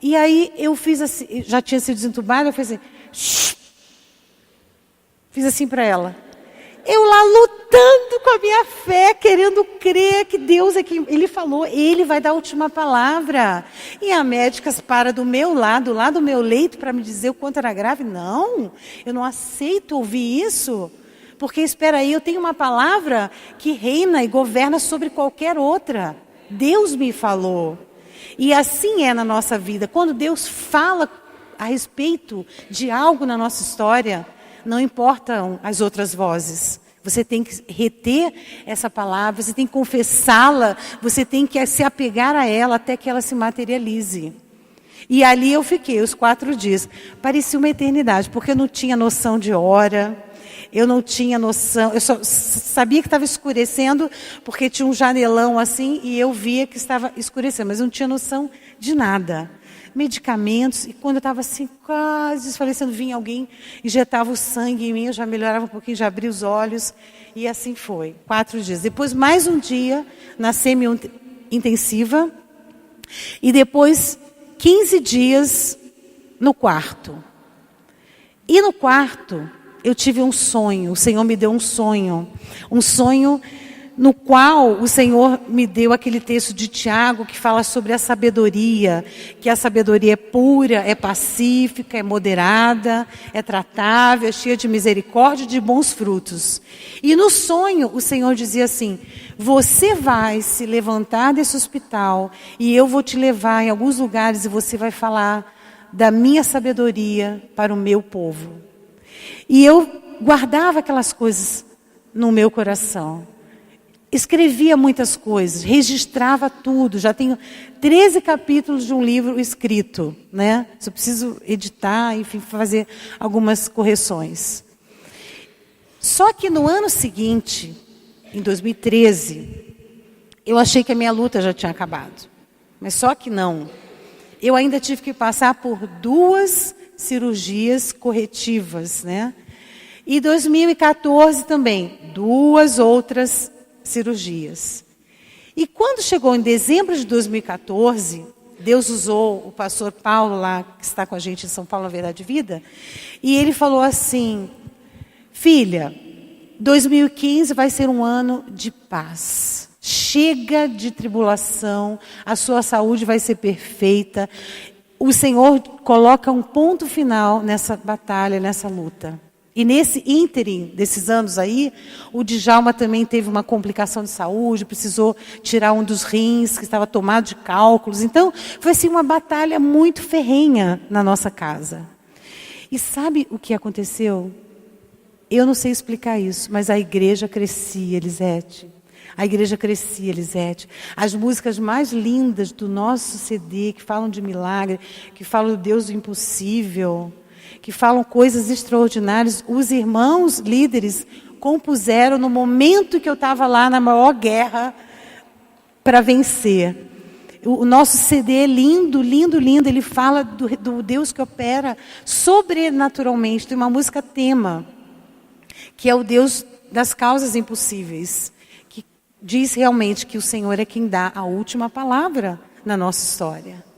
E aí eu fiz assim, já tinha sido desentubada, eu fiz assim, shh, fiz assim para ela. Eu lá lutando com a minha fé, querendo crer que Deus é quem... Ele falou, Ele vai dar a última palavra. E a médica para do meu lado, lá do meu leito, para me dizer o quanto era grave. Não, eu não aceito ouvir isso. Porque, espera aí, eu tenho uma palavra que reina e governa sobre qualquer outra. Deus me falou. E assim é na nossa vida. Quando Deus fala a respeito de algo na nossa história... Não importam as outras vozes. Você tem que reter essa palavra, você tem que confessá-la, você tem que se apegar a ela até que ela se materialize. E ali eu fiquei os 4 dias. Parecia uma eternidade, porque eu não tinha noção de hora, eu não tinha noção, eu só sabia que estava escurecendo, porque tinha um janelão assim, e eu via que estava escurecendo, mas eu não tinha noção de nada. Medicamentos, e quando eu estava assim, quase desfalecendo, vinha alguém, injetava o sangue em mim, eu já melhorava um pouquinho, já abria os olhos, e assim foi, 4 dias. Depois, mais um dia, na semi-intensiva, e depois, 15 dias no quarto. E no quarto, eu tive um sonho, o Senhor me deu um sonho no qual o Senhor me deu aquele texto de Tiago que fala sobre a sabedoria, que a sabedoria é pura, é pacífica, é moderada, é tratável, é cheia de misericórdia e de bons frutos. E no sonho o Senhor dizia assim, você vai se levantar desse hospital e eu vou te levar em alguns lugares e você vai falar da minha sabedoria para o meu povo. E eu guardava aquelas coisas no meu coração. Escrevia muitas coisas, registrava tudo. Já tenho 13 capítulos de um livro escrito, né? Só preciso editar, enfim, fazer algumas correções. Só que no ano seguinte, em 2013, eu achei que a minha luta já tinha acabado. Mas só que não. Eu ainda tive que passar por 2 cirurgias corretivas, né? E 2014 também, 2 outras cirurgias. E quando chegou em dezembro de 2014, Deus usou o pastor Paulo lá, que está com a gente em São Paulo, na Verdade e Vida, e ele falou assim, filha, 2015 vai ser um ano de paz. Chega de tribulação, a sua saúde vai ser perfeita. O Senhor coloca um ponto final nessa batalha, nessa luta. E nesse ínterim desses anos aí, o Djalma também teve uma complicação de saúde, precisou tirar um dos rins, que estava tomado de cálculos. Então, foi assim uma batalha muito ferrenha na nossa casa. E sabe o que aconteceu? Eu não sei explicar isso, mas a igreja crescia, Elisete. A igreja crescia, Elisete. As músicas mais lindas do nosso CD, que falam de milagre, que falam do Deus do impossível, que falam coisas extraordinárias, os irmãos líderes compuseram no momento que eu estava lá na maior guerra para vencer. O nosso CD é lindo, lindo, lindo. Ele fala do Deus que opera sobrenaturalmente. Tem uma música tema, que é o Deus das causas impossíveis, que diz realmente que o Senhor é quem dá a última palavra na nossa história.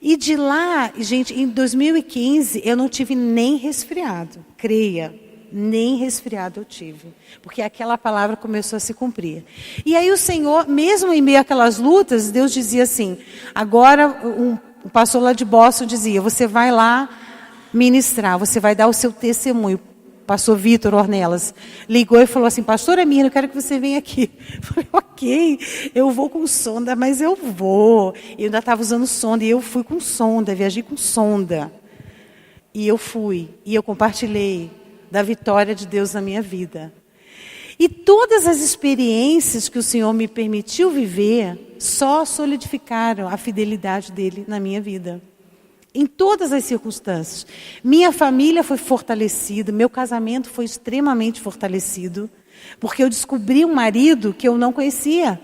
E de lá, gente, em 2015, eu não tive nem resfriado, creia, nem resfriado eu tive, porque aquela palavra começou a se cumprir. E aí o Senhor, mesmo em meio àquelas lutas, Deus dizia assim, agora o pastor lá de Boston dizia, você vai lá ministrar, você vai dar o seu testemunho. O pastor Vitor Ornelas, ligou e falou assim, pastora Mirna, eu quero que você venha aqui. Eu falei, ok, eu vou com sonda, mas eu vou. Eu ainda estava usando sonda, e eu fui com sonda, viajei com sonda. E eu fui, e eu compartilhei da vitória de Deus na minha vida. E todas as experiências que o Senhor me permitiu viver, só solidificaram a fidelidade dele na minha vida. Em todas as circunstâncias. Minha família foi fortalecida, meu casamento foi extremamente fortalecido, porque eu descobri um marido que eu não conhecia.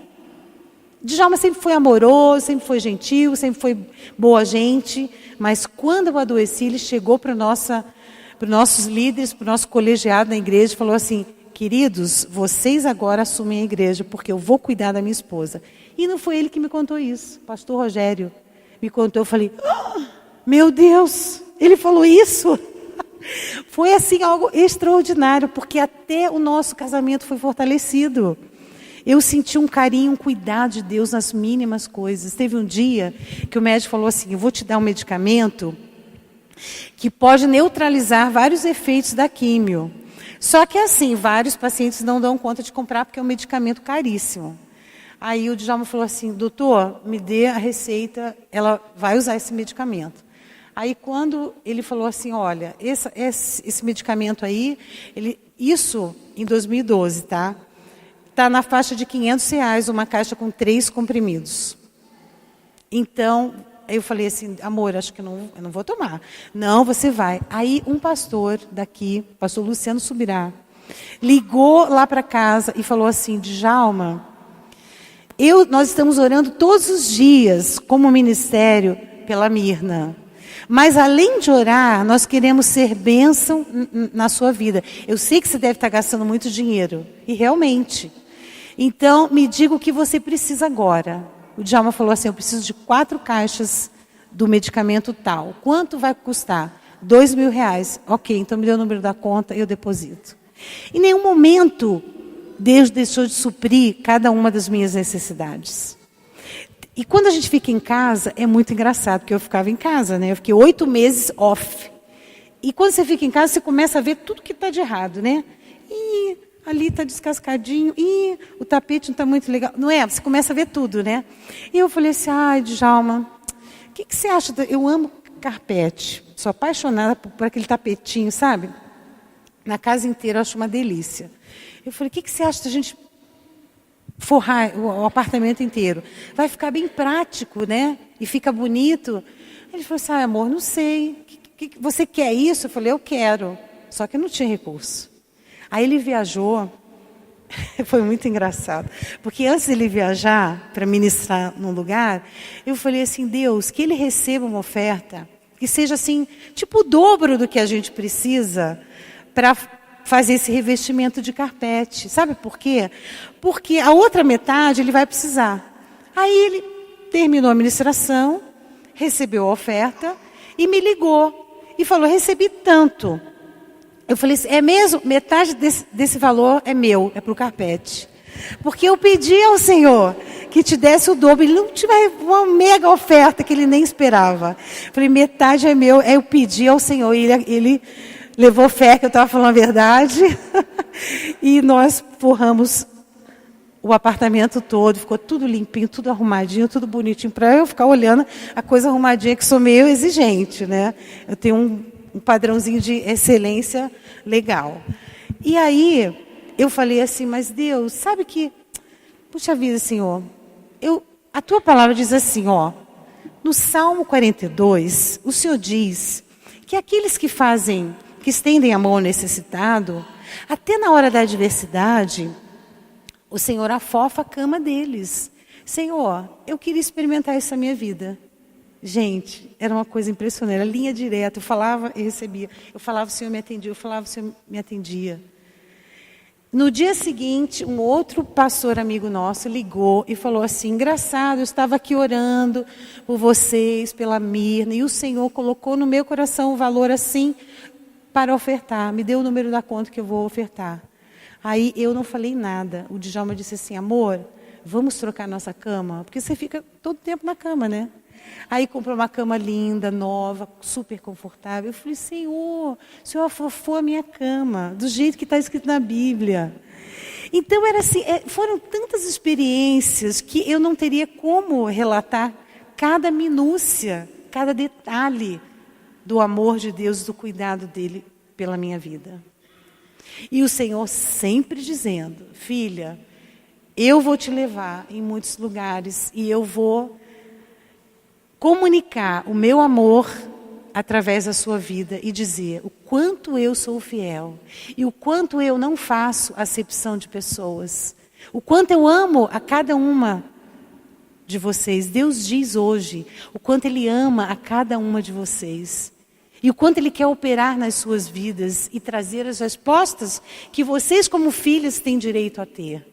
Djalma sempre foi amoroso, sempre foi gentil, sempre foi boa gente, mas quando eu adoeci, ele chegou para os nossos líderes, para o nosso colegiado na igreja e falou assim, queridos, vocês agora assumem a igreja, porque eu vou cuidar da minha esposa. E não foi ele que me contou isso, pastor Rogério me contou, eu falei, meu Deus, ele falou isso? Foi assim algo extraordinário, porque até o nosso casamento foi fortalecido. Eu senti um carinho, um cuidado de Deus nas mínimas coisas. Teve um dia que o médico falou assim, eu vou te dar um medicamento que pode neutralizar vários efeitos da químio. Só que assim, vários pacientes não dão conta de comprar porque é um medicamento caríssimo. Aí o Djalma falou assim, doutor, me dê a receita, ela vai usar esse medicamento. Aí quando ele falou assim, olha, esse medicamento aí, isso em 2012, tá? Está na faixa de R$500, uma caixa com 3 comprimidos. Então, eu falei assim, amor, acho que eu não vou tomar. Não, você vai. Aí um pastor daqui, pastor Luciano Subirá, ligou lá para casa e falou assim, Djalma, nós estamos orando todos os dias, como ministério, pela Mirna. Mas além de orar, nós queremos ser bênção na sua vida. Eu sei que você deve estar gastando muito dinheiro. E realmente. Então, me diga o que você precisa agora. O Djalma falou assim, eu preciso de 4 caixas do medicamento tal. Quanto vai custar? R$2.000. Ok, então me dê o número da conta e eu deposito. Em nenhum momento, Deus deixou de suprir cada uma das minhas necessidades. E quando a gente fica em casa, é muito engraçado, porque eu ficava em casa, né? Eu fiquei 8 meses off. E quando você fica em casa, você começa a ver tudo que está de errado, né? E ali está descascadinho, e o tapete não está muito legal. Não é? Você começa a ver tudo, né? E eu falei assim, ai, Djalma, o que você acha? Eu amo carpete, sou apaixonada por aquele tapetinho, sabe? Na casa inteira, eu acho uma delícia. Eu falei, o que você acha da gente forrar o apartamento inteiro? Vai ficar bem prático, né? E fica bonito. Ele falou assim, amor, não sei. Você quer isso? Eu falei, eu quero. Só que não tinha recurso. Aí ele viajou. Foi muito engraçado. Porque antes de ele viajar para ministrar num lugar, eu falei assim, Deus, que ele receba uma oferta que seja assim, tipo o dobro do que a gente precisa para fazer esse revestimento de carpete. Sabe por quê? Porque a outra metade ele vai precisar. Aí ele terminou a ministração, recebeu a oferta e me ligou. E falou, recebi tanto. Eu falei assim, é mesmo? Metade desse valor é meu, é para o carpete. Porque eu pedi ao Senhor que te desse o dobro. Ele não tivesse uma mega oferta que ele nem esperava. Eu falei, metade é meu. Aí eu pedi ao Senhor e ele levou fé que eu estava falando a verdade. E nós forramos o apartamento todo. Ficou tudo limpinho, tudo arrumadinho, tudo bonitinho. Para eu ficar olhando a coisa arrumadinha, que sou meio exigente, né? Eu tenho um padrãozinho de excelência legal. E aí, eu falei assim, mas Deus, sabe que... Puxa vida, Senhor, a tua palavra diz assim, ó, no Salmo 42, o Senhor diz que aqueles que estendem a mão ao necessitado, até na hora da adversidade, o Senhor afofa a cama deles. Senhor, eu queria experimentar isso na minha vida. Gente, era uma coisa impressionante, era linha direta, eu falava e recebia. Eu falava, o Senhor me atendia, eu falava, o Senhor me atendia. No dia seguinte, um outro pastor amigo nosso ligou e falou assim, engraçado, eu estava aqui orando por vocês, pela Mirna, e o Senhor colocou no meu coração um valor assim para ofertar. Me deu o número da conta que eu vou ofertar. Aí eu não falei nada. O Djalma disse assim, amor, vamos trocar nossa cama? Porque você fica todo tempo na cama, né? Aí comprou uma cama linda, nova, super confortável. Eu falei, Senhor, o Senhor afofou a minha cama, do jeito que está escrito na Bíblia. Então, era assim, foram tantas experiências que eu não teria como relatar cada minúcia, cada detalhe do amor de Deus, do cuidado dele pela minha vida. E o Senhor sempre dizendo, filha, eu vou te levar em muitos lugares e eu vou comunicar o meu amor através da sua vida e dizer o quanto eu sou fiel e o quanto eu não faço acepção de pessoas, o quanto eu amo a cada uma de vocês. Deus diz hoje o quanto Ele ama a cada uma de vocês e o quanto Ele quer operar nas suas vidas e trazer as respostas que vocês como filhas têm direito a ter.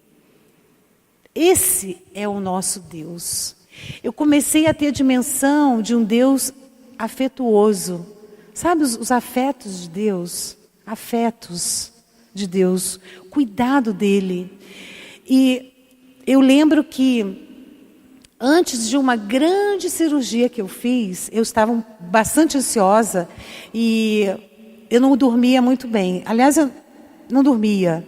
Esse é o nosso Deus. Eu comecei a ter a dimensão de um Deus afetuoso. Sabe os afetos de Deus? Afetos de Deus. Cuidado dEle. E eu lembro que antes de uma grande cirurgia que eu fiz, eu estava bastante ansiosa e eu não dormia muito bem. Aliás, eu não dormia.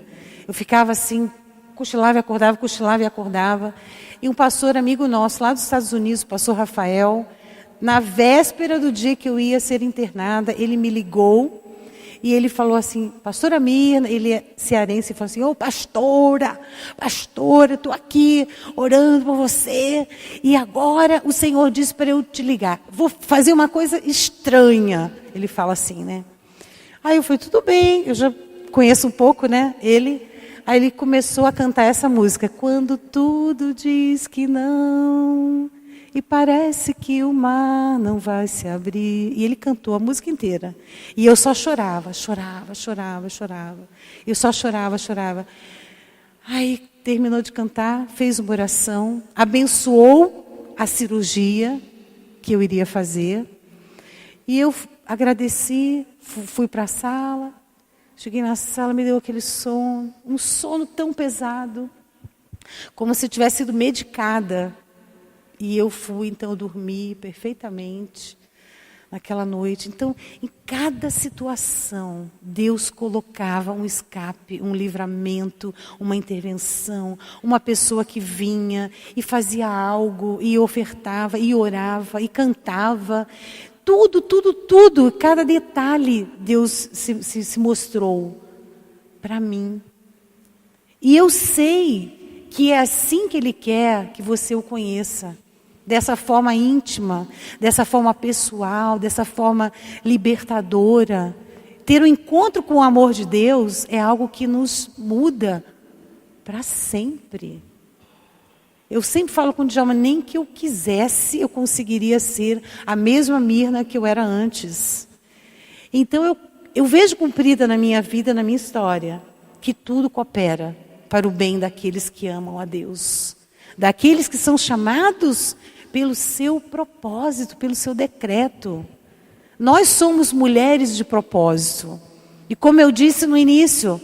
Eu ficava assim, cochilava e acordava. E um pastor amigo nosso, lá dos Estados Unidos, o pastor Rafael, na véspera do dia que eu ia ser internada, ele me ligou e ele falou assim, pastora Mirna, ele é cearense, e falou assim, pastora, estou aqui orando por você e agora o Senhor disse para eu te ligar. Vou fazer uma coisa estranha. Ele fala assim, né? Aí eu falei, tudo bem, eu já conheço um pouco, né, ele. Aí ele começou a cantar essa música. Quando tudo diz que não, e parece que o mar não vai se abrir. E ele cantou a música inteira. E eu só chorava. Eu só chorava. Aí terminou de cantar, fez uma oração, abençoou a cirurgia que eu iria fazer. E eu agradeci, fui para a sala. Cheguei na sala, me deu aquele sono, um sono tão pesado, como se tivesse sido medicada. E eu fui, então, dormi perfeitamente naquela noite. Então, em cada situação, Deus colocava um escape, um livramento, uma intervenção, uma pessoa que vinha e fazia algo, e ofertava, e orava, e cantava. Tudo, cada detalhe Deus se mostrou para mim. E eu sei que é assim que Ele quer que você o conheça. Dessa forma íntima, dessa forma pessoal, dessa forma libertadora. Ter um encontro com o amor de Deus é algo que nos muda para sempre. Eu sempre falo com o Djalma, nem que eu quisesse, eu conseguiria ser a mesma Mirna que eu era antes. Então eu vejo cumprida na minha vida, na minha história, que tudo coopera para o bem daqueles que amam a Deus. Daqueles que são chamados pelo seu propósito, pelo seu decreto. Nós somos mulheres de propósito. E como eu disse no início,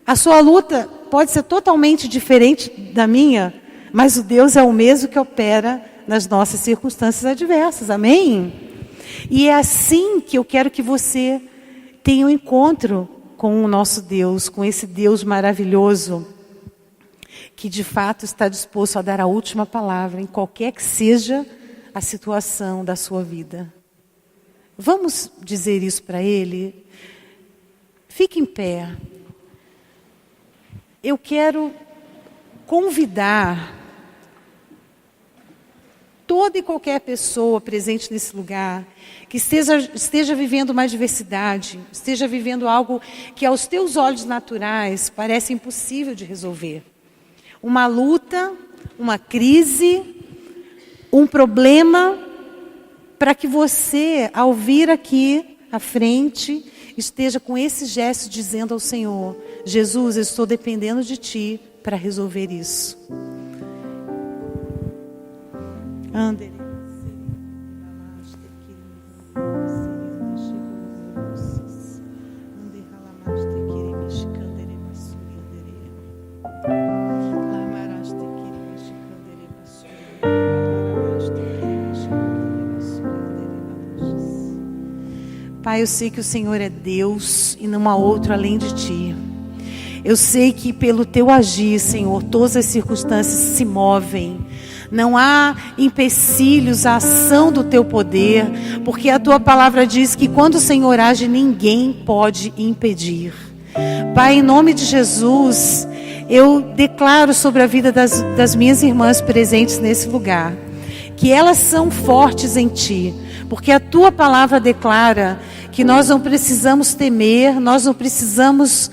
a sua luta pode ser totalmente diferente da minha, mas o Deus é o mesmo que opera nas nossas circunstâncias adversas. Amém? E é assim que eu quero que você tenha um encontro com o nosso Deus, com esse Deus maravilhoso, que de fato está disposto a dar a última palavra em qualquer que seja a situação da sua vida. Vamos dizer isso para Ele? Fique em pé. Eu quero convidar toda e qualquer pessoa presente nesse lugar, que esteja vivendo uma adversidade, esteja vivendo algo que aos teus olhos naturais parece impossível de resolver. Uma luta, uma crise, um problema, para que você, ao vir aqui à frente, esteja com esse gesto dizendo ao Senhor, Jesus, eu estou dependendo de Ti para resolver isso. Andere. Pai, eu sei que o Senhor é Deus e não há outro além de Ti. Eu sei que pelo Teu agir, Senhor, todas as circunstâncias se movem. Não há empecilhos à ação do Teu poder, porque a Tua palavra diz que quando o Senhor age, ninguém pode impedir. Pai, em nome de Jesus, eu declaro sobre a vida das minhas irmãs presentes nesse lugar, que elas são fortes em Ti, porque a Tua palavra declara que nós não precisamos temer, nós não precisamos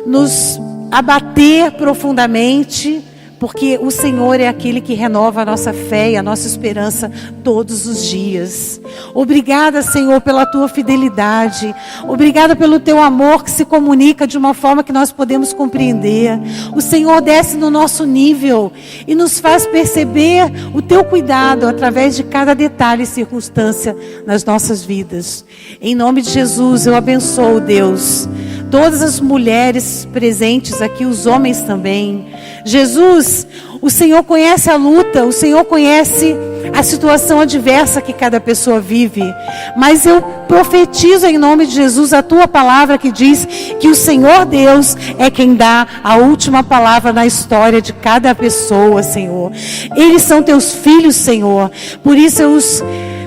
nos abater profundamente, porque o Senhor é aquele que renova a nossa fé e a nossa esperança todos os dias. Obrigada, Senhor, pela Tua fidelidade. Obrigada pelo Teu amor que se comunica de uma forma que nós podemos compreender. O Senhor desce no nosso nível e nos faz perceber o Teu cuidado através de cada detalhe e circunstância nas nossas vidas. Em nome de Jesus, eu abençoo, Deus, todas as mulheres presentes aqui, os homens também. Jesus, o Senhor conhece a luta, o Senhor conhece a situação adversa que cada pessoa vive. Mas eu profetizo em nome de Jesus a Tua palavra que diz que o Senhor Deus é quem dá a última palavra na história de cada pessoa, Senhor. Eles são Teus filhos, Senhor. Por isso eu os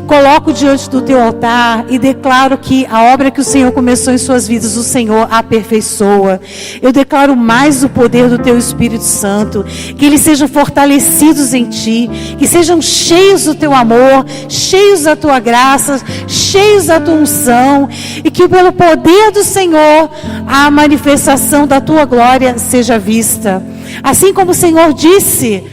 coloco diante do Teu altar e declaro que a obra que o Senhor começou em suas vidas, o Senhor aperfeiçoa. Eu declaro mais o poder do Teu Espírito Santo, que eles sejam fortalecidos em Ti, que sejam cheios do Teu amor, cheios da Tua graça, cheios da Tua unção, e que pelo poder do Senhor a manifestação da Tua glória seja vista. Assim como o Senhor disse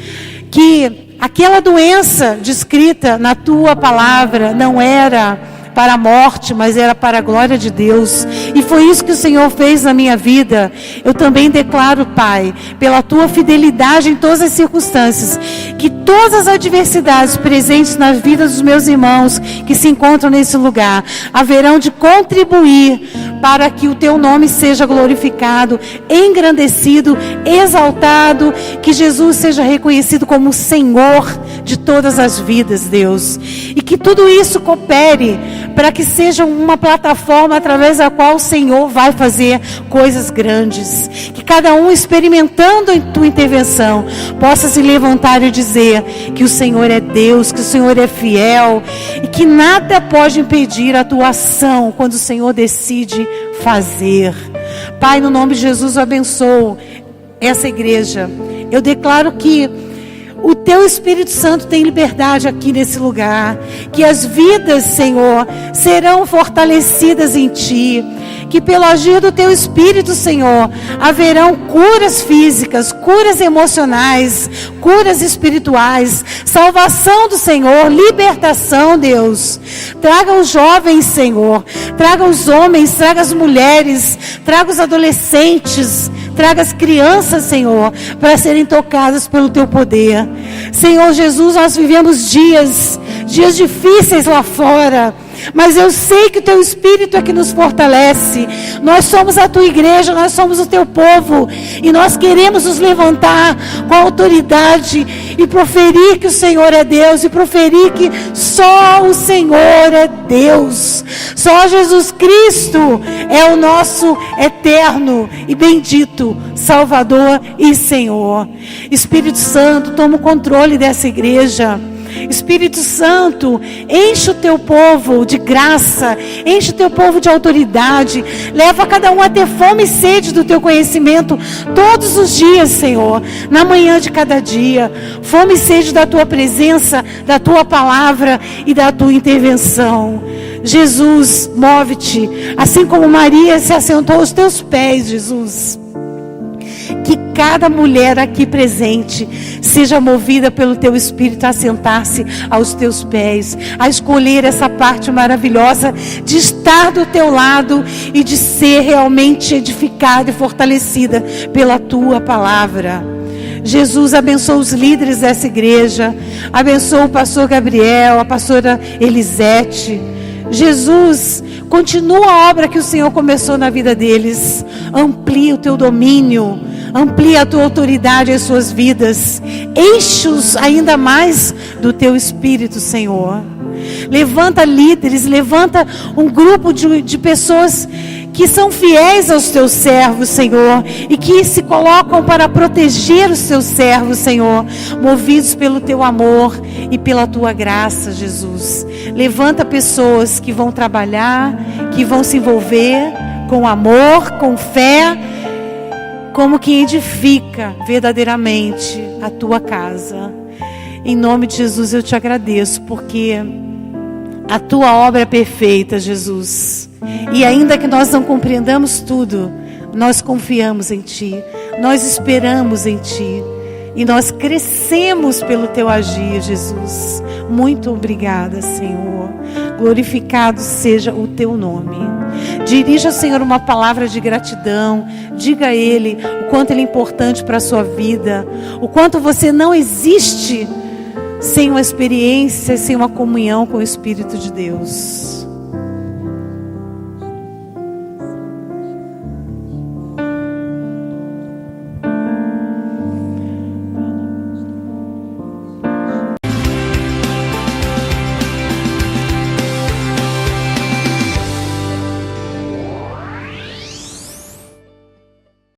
que aquela doença descrita na Tua palavra não era para a morte, mas era para a glória de Deus. E foi isso que o Senhor fez na minha vida. Eu também declaro, Pai, pela Tua fidelidade em todas as circunstâncias, que todas as adversidades presentes na vida dos meus irmãos que se encontram nesse lugar haverão de contribuir para que o Teu nome seja glorificado, engrandecido, exaltado, que Jesus seja reconhecido como o Senhor de todas as vidas, Deus. E que tudo isso coopere para que seja uma plataforma através da qual o Senhor vai fazer coisas grandes. Que cada um, experimentando em Tua intervenção, possa se levantar e dizer que o Senhor é Deus, que o Senhor é fiel e que nada pode impedir a Tua ação quando o Senhor decide fazer. Pai, no nome de Jesus, eu abençoo essa igreja. Eu declaro que o Teu Espírito Santo tem liberdade aqui nesse lugar. Que as vidas, Senhor, serão fortalecidas em Ti. Que pelo agir do Teu Espírito, Senhor, haverão curas físicas, curas emocionais, curas espirituais, salvação do Senhor, libertação, Deus. Traga os jovens, Senhor, traga os homens, traga as mulheres, traga os adolescentes, traga as crianças, Senhor, para serem tocadas pelo Teu poder. Senhor Jesus, nós vivemos dias difíceis lá fora, mas eu sei que o Teu Espírito é que nos fortalece. Nós somos a Tua igreja, nós somos o Teu povo, e nós queremos nos levantar com autoridade e proferir que o Senhor é Deus, e proferir que só o Senhor é Deus. Só Jesus Cristo é o nosso eterno e bendito Salvador e Senhor. Espírito Santo, toma o controle dessa igreja. Espírito Santo, enche o Teu povo de graça, enche o Teu povo de autoridade, leva cada um a ter fome e sede do Teu conhecimento todos os dias, Senhor, na manhã de cada dia, fome e sede da Tua presença, da Tua palavra e da Tua intervenção. Jesus, move-te, assim como Maria se assentou aos Teus pés, Jesus. Que cada mulher aqui presente seja movida pelo Teu Espírito a sentar-se aos Teus pés, a escolher essa parte maravilhosa de estar do Teu lado e de ser realmente edificada e fortalecida pela Tua palavra. Jesus, abençoa os líderes dessa igreja, abençoa o pastor Gabriel, a pastora Elisete. Jesus, continua a obra que o Senhor começou na vida deles. Amplia o Teu domínio, amplia a Tua autoridade em suas vidas. Enche-os ainda mais do Teu Espírito, Senhor. Levanta líderes, levanta um grupo de pessoas que são fiéis aos teus servos, Senhor, e que se colocam para proteger os teus servos, Senhor, movidos pelo teu amor e pela tua graça, Jesus. Levanta pessoas que vão trabalhar, que vão se envolver com amor, com fé, como quem edifica verdadeiramente a tua casa. Em nome de Jesus eu te agradeço, porque a tua obra é perfeita, Jesus. E ainda que nós não compreendamos tudo, nós confiamos em Ti, nós esperamos em Ti. E nós crescemos pelo Teu agir, Jesus. Muito obrigada, Senhor. Glorificado seja o Teu nome. Dirija, Senhor, uma palavra de gratidão. Diga a Ele o quanto Ele é importante para a sua vida. O quanto você não existe sem uma experiência, sem uma comunhão com o Espírito de Deus.